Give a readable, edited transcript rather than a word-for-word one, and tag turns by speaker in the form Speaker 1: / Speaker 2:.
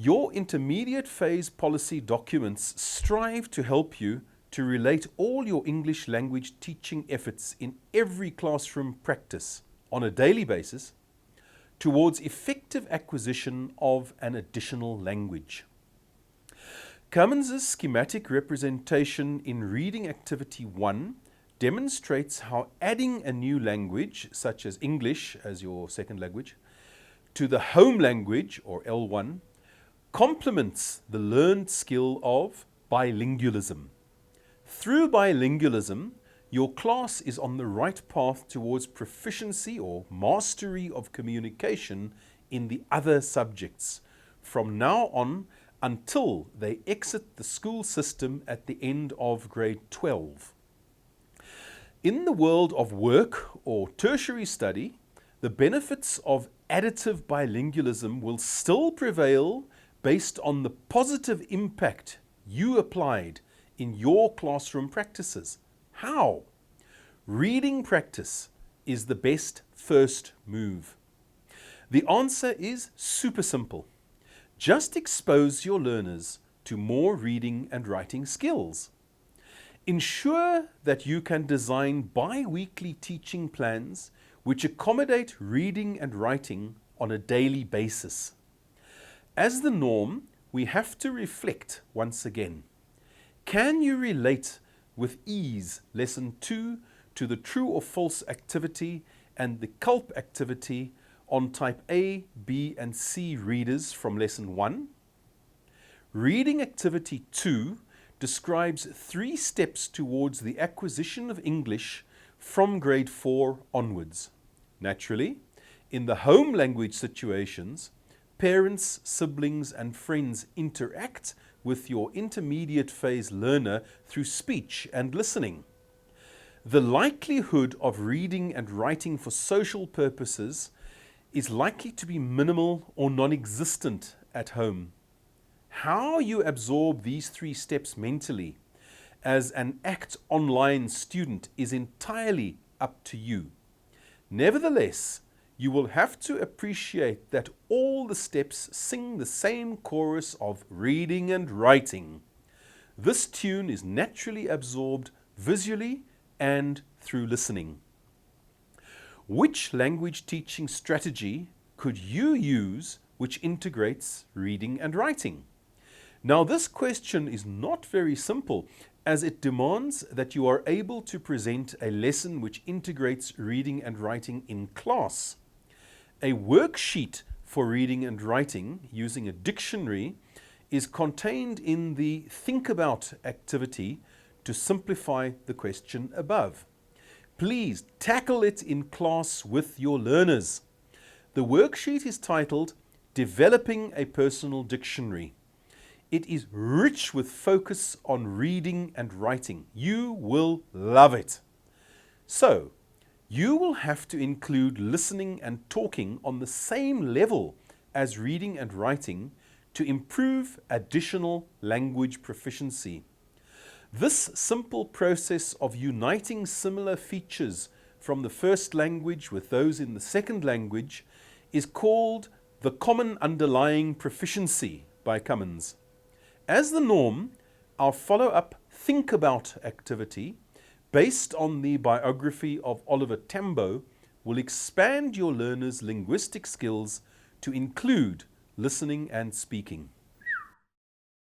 Speaker 1: Your intermediate phase policy documents strive to help you to relate all your English language teaching efforts in every classroom practice on a daily basis towards effective acquisition of an additional language. Cummins' schematic representation in Reading Activity 1 demonstrates how adding a new language, such as English as your second language, to the home language, or L1, complements the learned skill of bilingualism. Through bilingualism, your class is on the right path towards proficiency or mastery of communication in the other subjects from now on until they exit the school system at the end of grade 12. In the world of work or tertiary study, the benefits of additive bilingualism will still prevail based on the positive impact you applied in your classroom practices. How? Reading practice is the best first move. The answer is super simple. Just expose your learners to more reading and writing skills. Ensure that you can design bi-weekly teaching plans which accommodate reading and writing on a daily basis. As the norm, we have to reflect once again. Can you relate with ease Lesson 2 to the true or false activity and the culp activity on type A, B and C readers from Lesson 1? Reading Activity 2 describes 3 steps towards the acquisition of English from grade 4 onwards. Naturally, in the home language situations, parents, siblings and friends interact with your intermediate phase learner through speech and listening. The likelihood of reading and writing for social purposes is likely to be minimal or non-existent at home. How you absorb these 3 steps mentally as an ACT online student is entirely up to you. Nevertheless, you will have to appreciate that all the steps sing the same chorus of reading and writing. This tune is naturally absorbed visually and through listening. Which language teaching strategy could you use which integrates reading and writing? Now, this question is not very simple, as it demands that you are able to present a lesson which integrates reading and writing in class. A worksheet for reading and writing using a dictionary is contained in the Think About activity to simplify the question above. Please tackle it in class with your learners. The worksheet is titled Developing a Personal Dictionary. It is rich with focus on reading and writing. You will love it. So, you will have to include listening and talking on the same level as reading and writing to improve additional language proficiency. This simple process of uniting similar features from the first language with those in the second language is called the Common Underlying Proficiency by Cummins. As the norm, our follow-up Think About activity, based on the biography of Oliver Tambo, will expand your learners' linguistic skills to include listening and speaking.